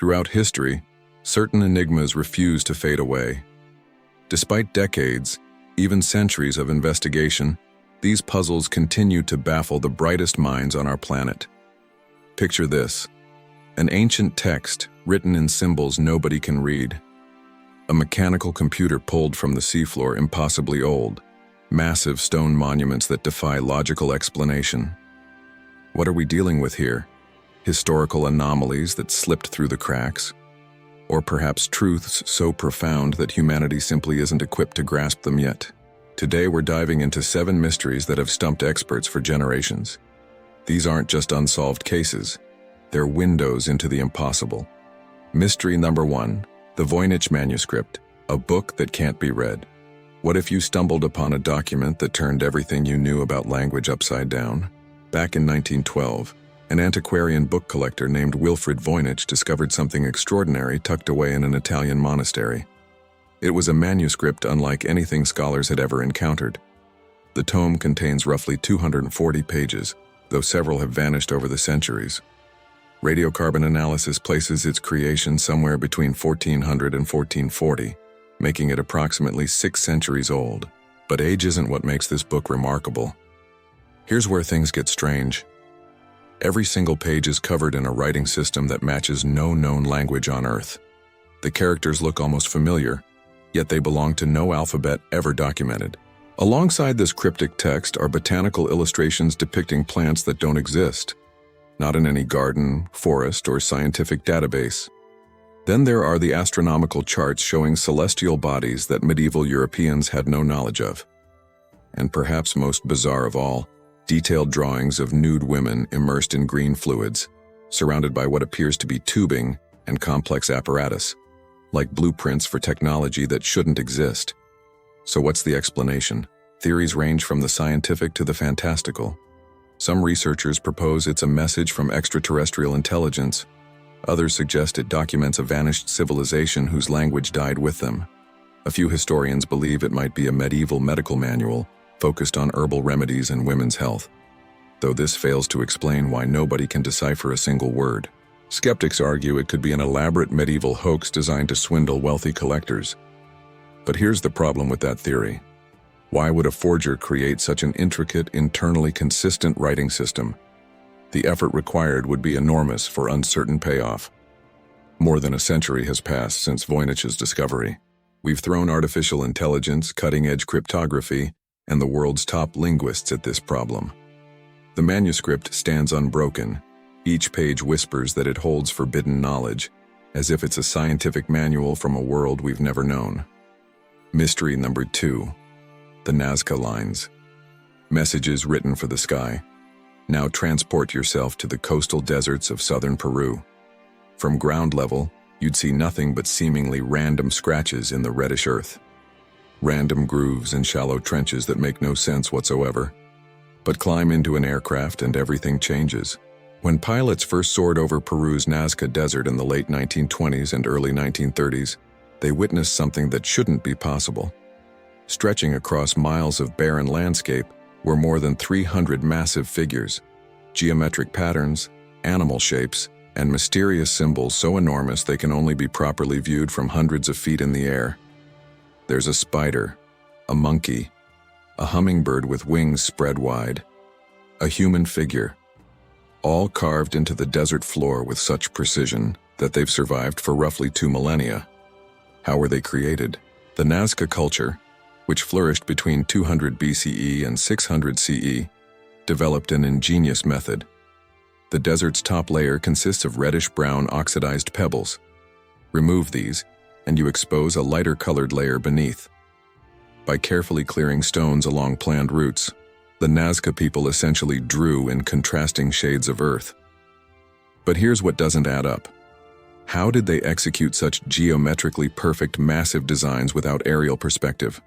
Throughout history, certain enigmas refuse to fade away. Despite decades, even centuries of investigation, these puzzles continue to baffle the brightest minds on our planet. Picture this: an ancient text written in symbols nobody can read. A mechanical computer pulled from the seafloor, impossibly old. Massive stone monuments that defy logical explanation. What are we dealing with here? Historical anomalies that slipped through the cracks? Or perhaps truths so profound that humanity simply isn't equipped to grasp them yet? Today we're diving into 7 mysteries that have stumped experts for generations. These aren't just unsolved cases. They're windows into the impossible. Mystery number 1, the Voynich Manuscript, a book that can't be read. What if you stumbled upon a document that turned everything you knew about language upside down? Back in 1912, an antiquarian book collector named Wilfrid Voynich discovered something extraordinary tucked away in an Italian monastery. It was a manuscript unlike anything scholars had ever encountered. The tome contains roughly 240 pages, though several have vanished over the centuries. Radiocarbon analysis places its creation somewhere between 1400 and 1440, making it approximately 6 centuries old. But age isn't what makes this book remarkable. Here's where things get strange. Every single page is covered in a writing system that matches no known language on Earth. The characters look almost familiar, yet they belong to no alphabet ever documented. Alongside this cryptic text are botanical illustrations depicting plants that don't exist, not in any garden, forest, or scientific database. Then there are the astronomical charts showing celestial bodies that medieval Europeans had no knowledge of. And perhaps most bizarre of all, detailed drawings of nude women immersed in green fluids, surrounded by what appears to be tubing and complex apparatus, like blueprints for technology that shouldn't exist. So what's the explanation? Theories range from the scientific to the fantastical. Some researchers propose it's a message from extraterrestrial intelligence. Others suggest it documents a vanished civilization whose language died with them. A few historians believe it might be a medieval medical manual focused on herbal remedies and women's health, though this fails to explain why nobody can decipher a single word. Skeptics argue it could be an elaborate medieval hoax designed to swindle wealthy collectors. But here's the problem with that theory. Why would a forger create such an intricate, internally consistent writing system? The effort required would be enormous for uncertain payoff. More than a century has passed since Voynich's discovery. We've thrown artificial intelligence, cutting-edge cryptography, and the world's top linguists at this problem. The manuscript stands unbroken. Each page whispers that it holds forbidden knowledge, as if it's a scientific manual from a world we've never known. Mystery number 2, the Nazca lines. Messages written for the sky. Now transport yourself to the coastal deserts of southern Peru. From ground level, you'd see nothing but seemingly random scratches in the reddish earth. Random grooves and shallow trenches that make no sense whatsoever. But climb into an aircraft and everything changes. When pilots first soared over Peru's Nazca Desert in the late 1920s and early 1930s, they witnessed something that shouldn't be possible. Stretching across miles of barren landscape were more than 300 massive figures, geometric patterns, animal shapes, and mysterious symbols so enormous they can only be properly viewed from hundreds of feet in the air. There's a spider, a monkey, a hummingbird with wings spread wide, a human figure, all carved into the desert floor with such precision that they've survived for roughly 2 millennia. How were they created? The Nazca culture, which flourished between 200 BCE and 600 CE, developed an ingenious method. The desert's top layer consists of reddish-brown oxidized pebbles. Remove these, and you expose a lighter-colored layer beneath. By carefully clearing stones along planned routes, the Nazca people essentially drew in contrasting shades of earth. But here's what doesn't add up. How did they execute such geometrically perfect massive designs without aerial perspective?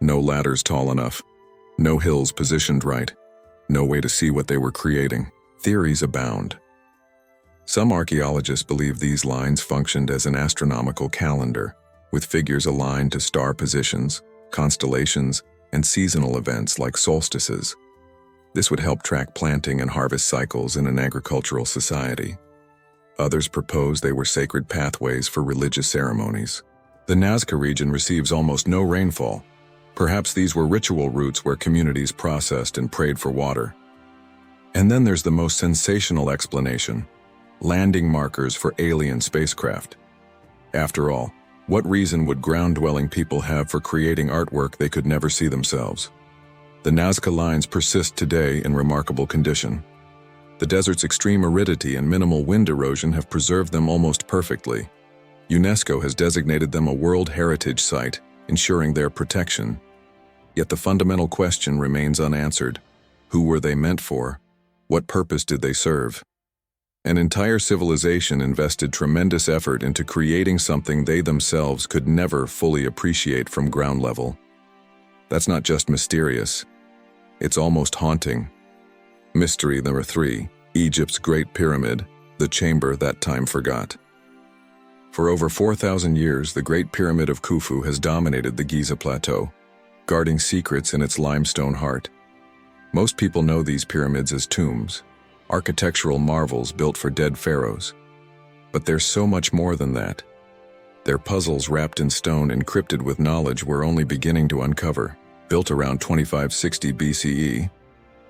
No ladders tall enough, no hills positioned right, no way to see what they were creating. Theories abound. Some archaeologists believe these lines functioned as an astronomical calendar, with figures aligned to star positions, constellations, and seasonal events like solstices. This would help track planting and harvest cycles in an agricultural society. Others propose they were sacred pathways for religious ceremonies. The Nazca region receives almost no rainfall. Perhaps these were ritual routes where communities processed and prayed for water. And then there's the most sensational explanation: landing markers for alien spacecraft. After all, what reason would ground-dwelling people have for creating artwork they could never see themselves? The Nazca lines persist today in remarkable condition. The desert's extreme aridity and minimal wind erosion have preserved them almost perfectly. UNESCO has designated them a World Heritage Site, ensuring their protection. Yet the fundamental question remains unanswered. Who were they meant for? What purpose did they serve? An entire civilization invested tremendous effort into creating something they themselves could never fully appreciate from ground level. That's not just mysterious. It's almost haunting. Mystery number 3, Egypt's Great Pyramid, the chamber that time forgot. For over 4,000 years, the Great Pyramid of Khufu has dominated the Giza Plateau, guarding secrets in its limestone heart. Most people know these pyramids as tombs, architectural marvels built for dead pharaohs. But there's so much more than that. They're puzzles wrapped in stone encrypted with knowledge we're only beginning to uncover. Built around 2560 BCE,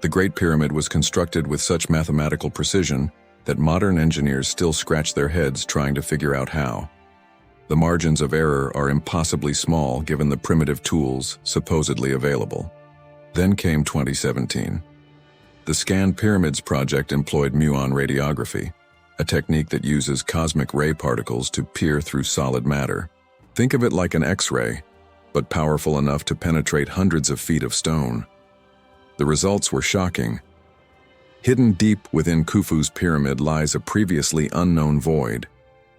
the Great Pyramid was constructed with such mathematical precision that modern engineers still scratch their heads trying to figure out how. The margins of error are impossibly small given the primitive tools supposedly available. Then came 2017. The Scan Pyramids project employed muon radiography, a technique that uses cosmic ray particles to peer through solid matter. Think of it like an X-ray, but powerful enough to penetrate hundreds of feet of stone. The results were shocking. Hidden deep within Khufu's pyramid lies a previously unknown void,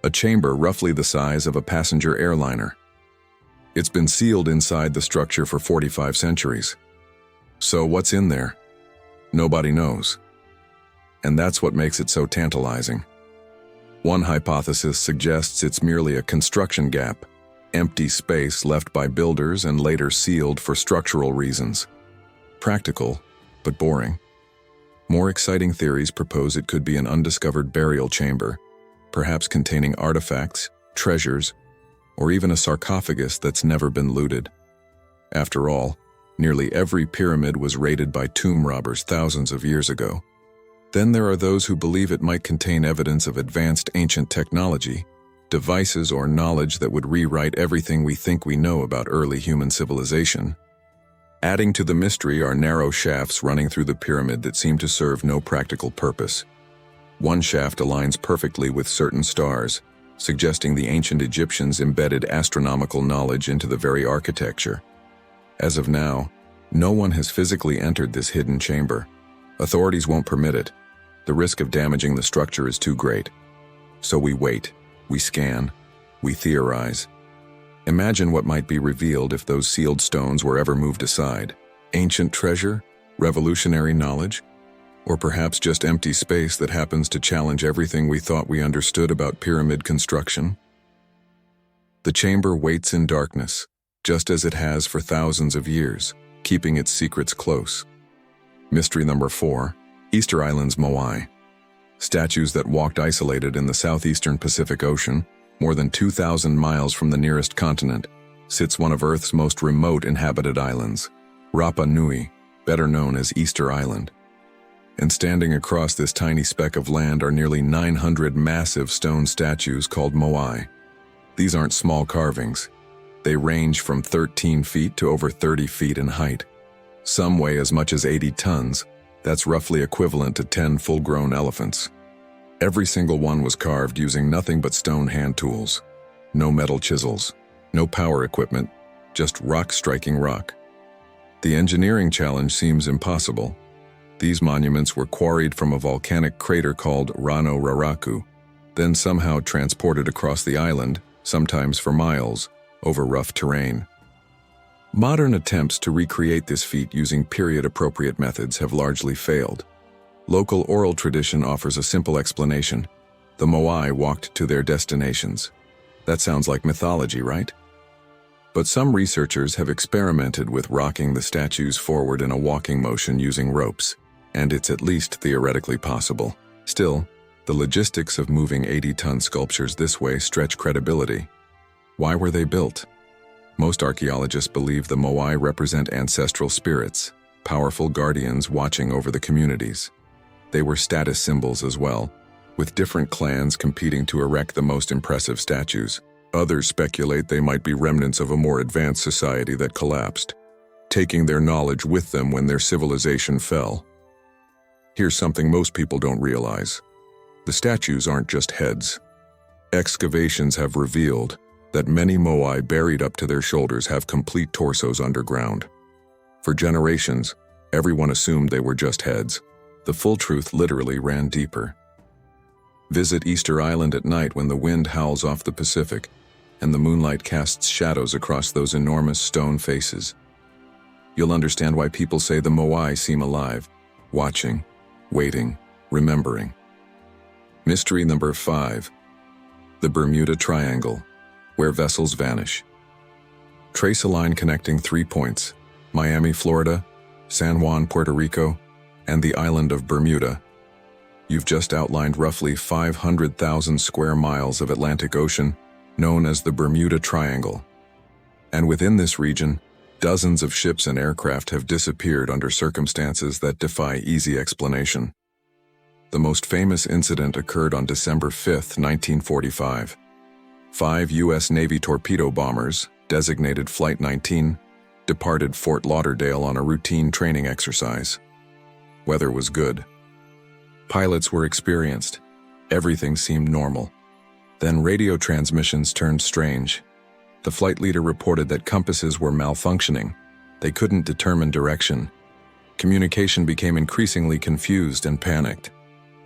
a chamber roughly the size of a passenger airliner. It's been sealed inside the structure for 45 centuries. So what's in there? Nobody knows. And that's what makes it so tantalizing. One hypothesis suggests it's merely a construction gap, empty space left by builders and later sealed for structural reasons. Practical, but boring. More exciting theories propose it could be an undiscovered burial chamber, perhaps containing artifacts, treasures, or even a sarcophagus that's never been looted. After all, nearly every pyramid was raided by tomb robbers thousands of years ago. Then there are those who believe it might contain evidence of advanced ancient technology, devices or knowledge that would rewrite everything we think we know about early human civilization. Adding to the mystery are narrow shafts running through the pyramid that seem to serve no practical purpose. One shaft aligns perfectly with certain stars, suggesting the ancient Egyptians embedded astronomical knowledge into the very architecture. As of now, no one has physically entered this hidden chamber. Authorities won't permit it. The risk of damaging the structure is too great. So we wait, we scan, we theorize. Imagine what might be revealed if those sealed stones were ever moved aside. Ancient treasure? Revolutionary knowledge? Or perhaps just empty space that happens to challenge everything we thought we understood about pyramid construction? The chamber waits in darkness, just as it has for thousands of years, keeping its secrets close. Mystery number 4, Easter Island's Moai. Statues that walked isolated in the southeastern Pacific Ocean, more than 2,000 miles from the nearest continent, sits one of Earth's most remote inhabited islands, Rapa Nui, better known as Easter Island. And standing across this tiny speck of land are nearly 900 massive stone statues called Moai. These aren't small carvings. They range from 13 feet to over 30 feet in height. Some weigh as much as 80 tons. That's roughly equivalent to 10 full-grown elephants. Every single one was carved using nothing but stone hand tools. No metal chisels, no power equipment, just rock striking rock. The engineering challenge seems impossible. These monuments were quarried from a volcanic crater called Rano Raraku, then somehow transported across the island, sometimes for miles, over rough terrain. Modern attempts to recreate this feat using period-appropriate methods have largely failed. Local oral tradition offers a simple explanation. The Moai walked to their destinations. That sounds like mythology, right? But some researchers have experimented with rocking the statues forward in a walking motion using ropes, and it's at least theoretically possible. Still, The logistics of moving 80-ton sculptures this way stretch credibility. Why were they built? Most archaeologists believe the Moai represent ancestral spirits, powerful guardians watching over the communities. They were status symbols as well, with different clans competing to erect the most impressive statues. Others speculate they might be remnants of a more advanced society that collapsed, taking their knowledge with them when their civilization fell. Here's something most people don't realize. The statues aren't just heads. Excavations have revealed that many Moai buried up to their shoulders have complete torsos underground. For generations, everyone assumed they were just heads. The full truth literally ran deeper. Visit Easter Island at night when the wind howls off the Pacific and the moonlight casts shadows across those enormous stone faces. You'll understand why people say the Moai seem alive, watching, waiting, remembering. Mystery number 5. The Bermuda Triangle, where vessels vanish. Trace a line connecting 3 points: Miami, Florida, San Juan, Puerto Rico, and the island of Bermuda. You've just outlined roughly 500,000 square miles of Atlantic Ocean, known as the Bermuda Triangle. And within this region, dozens of ships and aircraft have disappeared under circumstances that defy easy explanation. The most famous incident occurred on December 5, 1945. 5 U.S. Navy torpedo bombers, designated Flight 19, departed Fort Lauderdale on a routine training exercise. Weather was good. Pilots were experienced. Everything seemed normal. Then radio transmissions turned strange. The flight leader reported that compasses were malfunctioning. They couldn't determine direction. Communication became increasingly confused and panicked.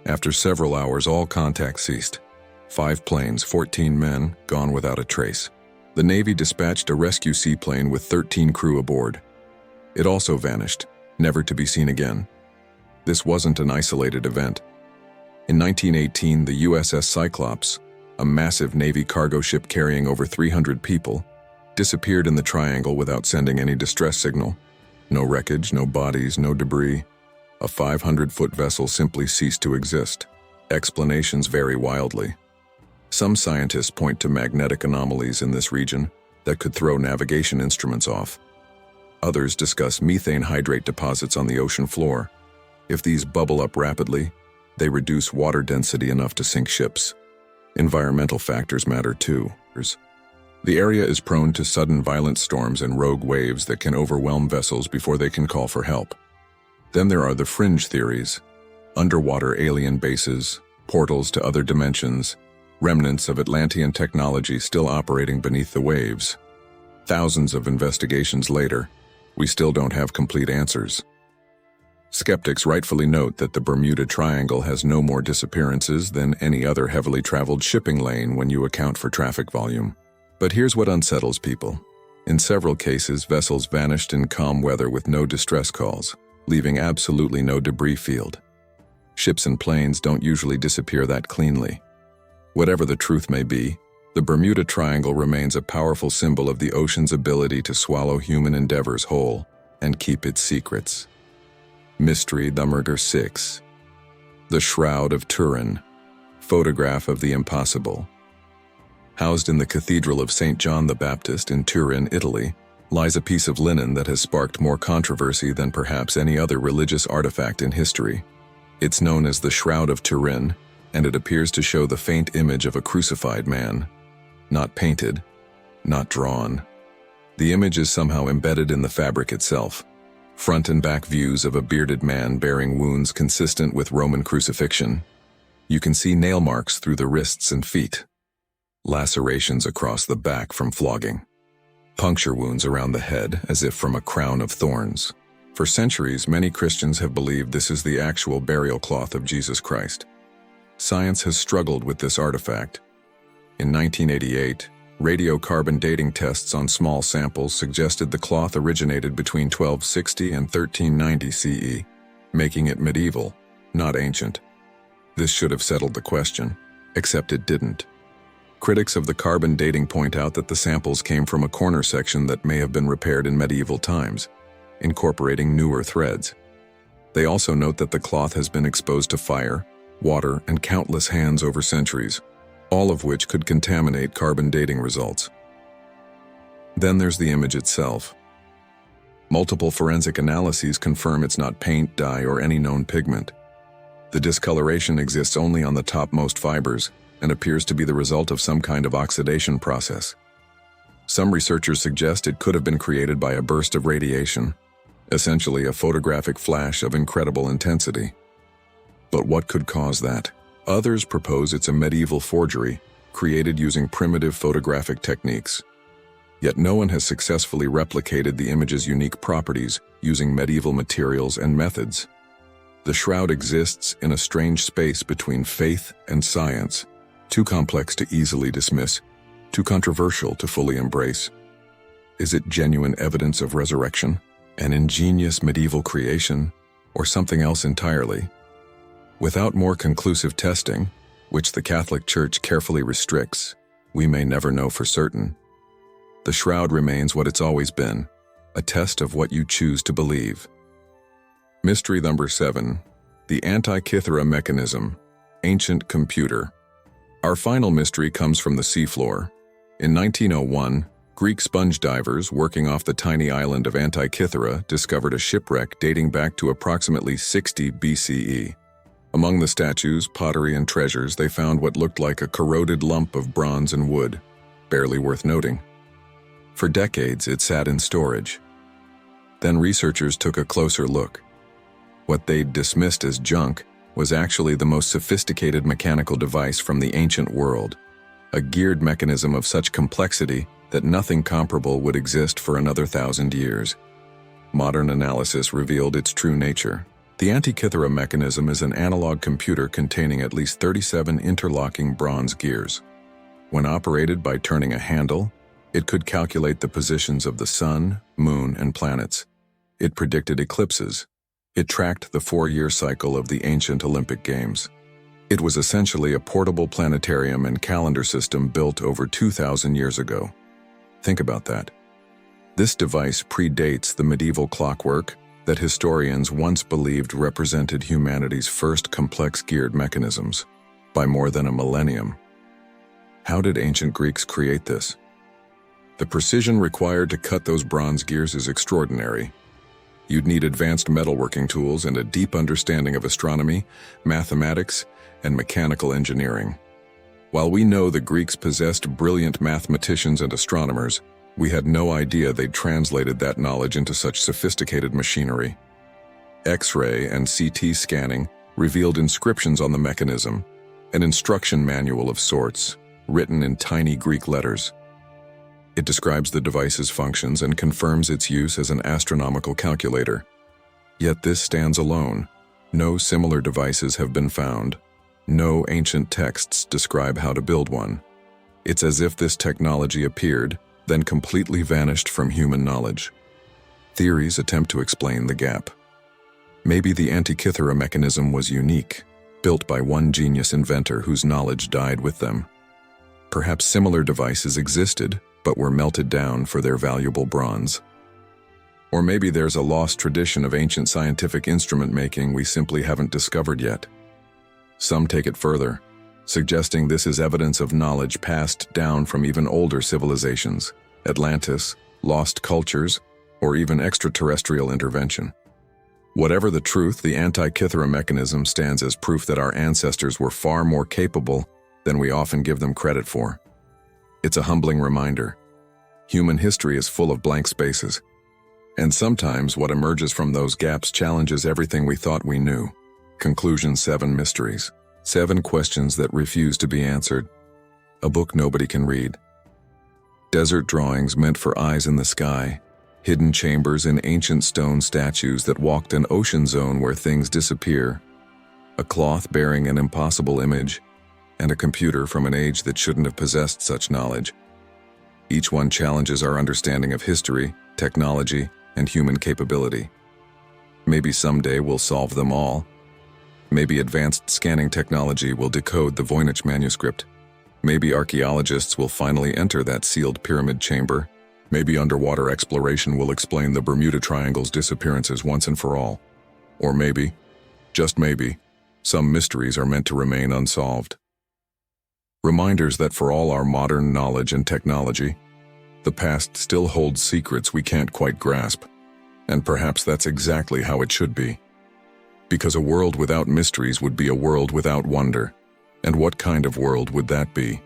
After several hours, all contact ceased. 5 planes, 14 men, gone without a trace. The Navy dispatched a rescue seaplane with 13 crew aboard. It also vanished, never to be seen again. This wasn't an isolated event. In 1918, the USS Cyclops, a massive Navy cargo ship carrying over 300 people, disappeared in the triangle without sending any distress signal. No wreckage, no bodies, no debris. A 500-foot vessel simply ceased to exist. Explanations vary wildly. Some scientists point to magnetic anomalies in this region that could throw navigation instruments off. Others discuss methane hydrate deposits on the ocean floor. If these bubble up rapidly, they reduce water density enough to sink ships. Environmental factors matter too. The area is prone to sudden violent storms and rogue waves that can overwhelm vessels before they can call for help. Then there are the fringe theories: underwater alien bases, portals to other dimensions, remnants of Atlantean technology still operating beneath the waves. Thousands of investigations later, we still don't have complete answers. Skeptics rightfully note that the Bermuda Triangle has no more disappearances than any other heavily traveled shipping lane when you account for traffic volume. But here's what unsettles people. In several cases, vessels vanished in calm weather with no distress calls, leaving absolutely no debris field. Ships and planes don't usually disappear that cleanly. Whatever the truth may be, the Bermuda Triangle remains a powerful symbol of the ocean's ability to swallow human endeavors whole and keep its secrets. Mystery number 6. The Shroud of Turin, photograph of the impossible. Housed in the Cathedral of St. John the Baptist in Turin, Italy, lies a piece of linen that has sparked more controversy than perhaps any other religious artifact in history. It's known as the Shroud of Turin, and it appears to show the faint image of a crucified man. Not painted, not drawn. The image is somehow embedded in the fabric itself. Front and back views of a bearded man bearing wounds consistent with Roman crucifixion. You can see nail marks through the wrists and feet. Lacerations across the back from flogging. Puncture wounds around the head as if from a crown of thorns. For centuries, many Christians have believed this is the actual burial cloth of Jesus Christ. Science has struggled with this artifact. In 1988, radiocarbon dating tests on small samples suggested the cloth originated between 1260 and 1390 CE, making it medieval, not ancient. This should have settled the question, except it didn't. Critics of the carbon dating point out that the samples came from a corner section that may have been repaired in medieval times, incorporating newer threads. They also note that the cloth has been exposed to fire, water, and countless hands over centuries, all of which could contaminate carbon dating results. Then there's the image itself. Multiple forensic analyses confirm it's not paint, dye, or any known pigment. The discoloration exists only on the topmost fibers and appears to be the result of some kind of oxidation process. Some researchers suggest it could have been created by a burst of radiation, essentially a photographic flash of incredible intensity. But what could cause that? Others propose it's a medieval forgery created using primitive photographic techniques. Yet no one has successfully replicated the image's unique properties using medieval materials and methods. The shroud exists in a strange space between faith and science, too complex to easily dismiss, too controversial to fully embrace. Is it genuine evidence of resurrection, an ingenious medieval creation, or something else entirely? Without more conclusive testing, which the Catholic Church carefully restricts, we may never know for certain. The shroud remains what it's always been, a test of what you choose to believe. Mystery number 7, the Antikythera mechanism, ancient computer. Our final mystery comes from the seafloor. In 1901, Greek sponge divers working off the tiny island of Antikythera discovered a shipwreck dating back to approximately 60 BCE. Among the statues, pottery, and treasures, they found what looked like a corroded lump of bronze and wood, barely worth noting. For decades, it sat in storage. Then researchers took a closer look. What they'd dismissed as junk was actually the most sophisticated mechanical device from the ancient world, a geared mechanism of such complexity that nothing comparable would exist for another 1,000 years. Modern analysis revealed its true nature. The Antikythera mechanism is an analog computer containing at least 37 interlocking bronze gears. When operated by turning a handle, it could calculate the positions of the sun, moon, and planets. It predicted eclipses. It tracked the 4-year cycle of the ancient Olympic Games. It was essentially a portable planetarium and calendar system built over 2,000 years ago. Think about that. This device predates the medieval clockwork that historians once believed represented humanity's first complex geared mechanisms by more than a millennium. How did ancient Greeks create this? The precision required to cut those bronze gears is extraordinary. You'd need advanced metalworking tools and a deep understanding of astronomy, mathematics, and mechanical engineering. While we know the Greeks possessed brilliant mathematicians and astronomers, we had no idea they'd translated that knowledge into such sophisticated machinery. X-ray and CT scanning revealed inscriptions on the mechanism, an instruction manual of sorts, written in tiny Greek letters. It describes the device's functions and confirms its use as an astronomical calculator. Yet this stands alone. No similar devices have been found. No ancient texts describe how to build one. It's as if this technology appeared, then completely vanished from human knowledge. Theories attempt to explain the gap. Maybe the Antikythera mechanism was unique, built by one genius inventor whose knowledge died with them. Perhaps similar devices existed, but were melted down for their valuable bronze. Or maybe there's a lost tradition of ancient scientific instrument making we simply haven't discovered yet. Some take it further, suggesting this is evidence of knowledge passed down from even older civilizations, Atlantis, lost cultures, or even extraterrestrial intervention. Whatever the truth, the Antikythera mechanism stands as proof that our ancestors were far more capable than we often give them credit for. It's a humbling reminder. Human history is full of blank spaces, and sometimes what emerges from those gaps challenges everything we thought we knew. Conclusion 7 Mysteries. 7 questions that refuse to be answered. A book nobody can read. Desert drawings meant for eyes in the sky. Hidden chambers in ancient stone statues that walked an ocean zone where things disappear. A cloth bearing an impossible image, and a computer from an age that shouldn't have possessed such knowledge. Each one challenges our understanding of history, technology, and human capability. Maybe someday we'll solve them all. Maybe advanced scanning technology will decode the Voynich manuscript. Maybe archaeologists will finally enter that sealed pyramid chamber. Maybe underwater exploration will explain the Bermuda Triangle's disappearances once and for all. Or maybe, just maybe, some mysteries are meant to remain unsolved. Reminders that for all our modern knowledge and technology, the past still holds secrets we can't quite grasp. And perhaps that's exactly how it should be. Because a world without mysteries would be a world without wonder. And what kind of world would that be?